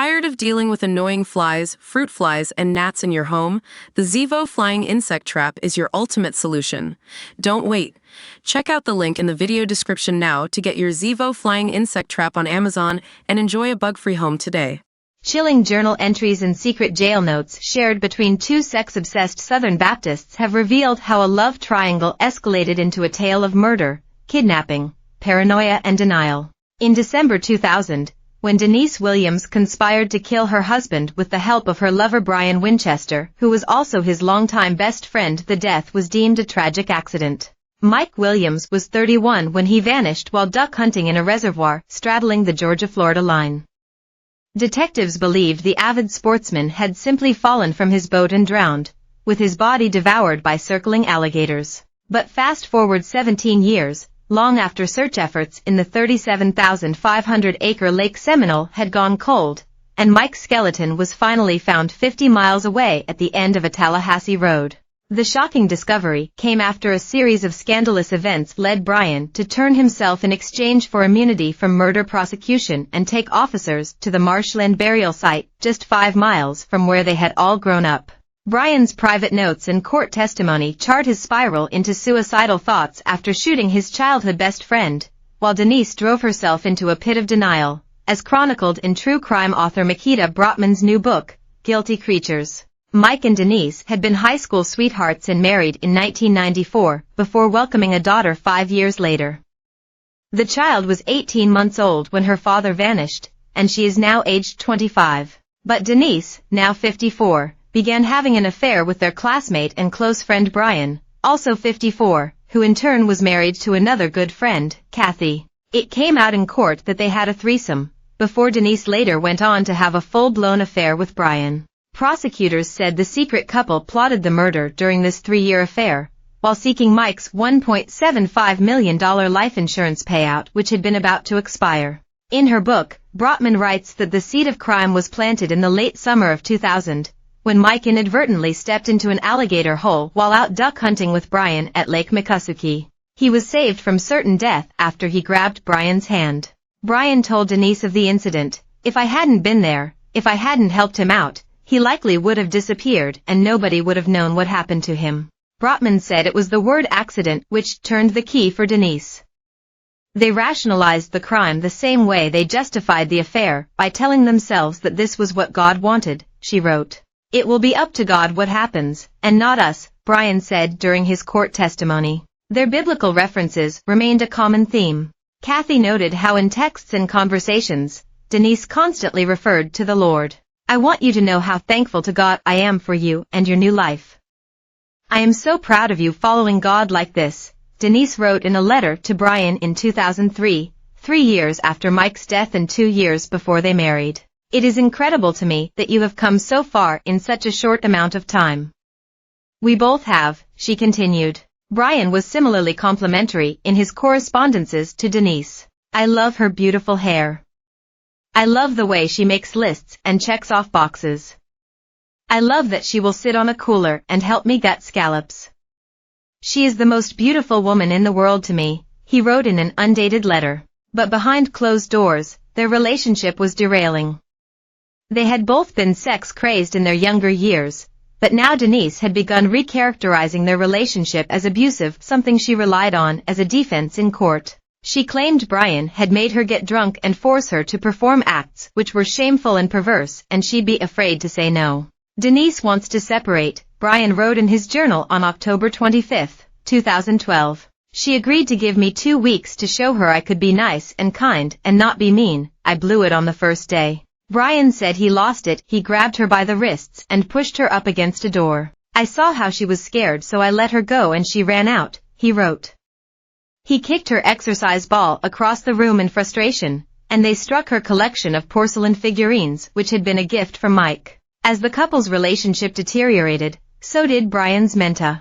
Tired of dealing with annoying flies, fruit flies, and gnats in your home? The Zevo Flying Insect Trap is your ultimate solution. Don't wait. Check out the link in the video description now to get your Zevo Flying Insect Trap on Amazon and enjoy a bug-free home today. Chilling journal entries and secret jail notes shared between two sex-obsessed Southern Baptists have revealed how a love triangle escalated into a tale of murder, kidnapping, paranoia, and denial. In December 2000, when Denise Williams conspired to kill her husband with the help of her lover Brian Winchester, who was also his longtime best friend, the death was deemed a tragic accident. Mike Williams was 31 when he vanished while duck hunting in a reservoir straddling the Georgia-Florida line. Detectives believed the avid sportsman had simply fallen from his boat and drowned, with his body devoured by circling alligators. But fast forward 17 years, long after search efforts in the 37,500-acre Lake Seminole had gone cold, and Mike's skeleton was finally found 50 miles away at the end of a Tallahassee road. The shocking discovery came after a series of scandalous events led Brian to turn himself in exchange for immunity from murder prosecution and take officers to the marshland burial site just 5 miles from where they had all grown up. Brian's private notes and court testimony chart his spiral into suicidal thoughts after shooting his childhood best friend, while Denise drove herself into a pit of denial, as chronicled in true crime author Makita Brotman's new book, Guilty Creatures. Mike and Denise had been high school sweethearts and married in 1994, before welcoming a daughter 5 years later. The child was 18 months old when her father vanished, and she is now aged 25. But Denise, now 54, began having an affair with their classmate and close friend Brian, also 54, who in turn was married to another good friend, Kathy. It came out in court that they had a threesome, before Denise later went on to have a full-blown affair with Brian. Prosecutors said the secret couple plotted the murder during this 3-year affair, while seeking Mike's $1.75 million life insurance payout, which had been about to expire. In her book, Brotman writes that the seed of crime was planted in the late summer of 2000, when Mike inadvertently stepped into an alligator hole while out duck hunting with Brian at Lake Miccosukee. He was saved from certain death after he grabbed Brian's hand. Brian told Denise of the incident, "If I hadn't been there, if I hadn't helped him out, he likely would have disappeared and nobody would have known what happened to him." Brotman said it was the word accident which turned the key for Denise. They rationalized the crime the same way they justified the affair, by telling themselves that this was what God wanted, she wrote. "It will be up to God what happens, and not us," Brian said during his court testimony. Their biblical references remained a common theme. Kathy noted how in texts and conversations, Denise constantly referred to the Lord. "I want you to know how thankful to God I am for you and your new life. I am so proud of you following God like this," Denise wrote in a letter to Brian in 2003, 3 years after Mike's death and 2 years before they married. "It is incredible to me that you have come so far in such a short amount of time. We both have," she continued. Brian was similarly complimentary in his correspondences to Denise. "I love her beautiful hair. I love the way she makes lists and checks off boxes. I love that she will sit on a cooler and help me gut scallops. She is the most beautiful woman in the world to me," he wrote in an undated letter. But behind closed doors, their relationship was derailing. They had both been sex-crazed in their younger years, but now Denise had begun recharacterizing their relationship as abusive, something she relied on as a defense in court. She claimed Brian had made her get drunk and force her to perform acts which were shameful and perverse, and she'd be afraid to say no. "Denise wants to separate," Brian wrote in his journal on October 25, 2012. "She agreed to give me 2 weeks to show her I could be nice and kind and not be mean. I blew it on the first day." Brian said he lost it. "He grabbed her by the wrists and pushed her up against a door. I saw how she was scared, so I let her go and she ran out," he wrote. He kicked her exercise ball across the room in frustration, and they struck her collection of porcelain figurines which had been a gift from Mike. As the couple's relationship deteriorated, so did Brian's mental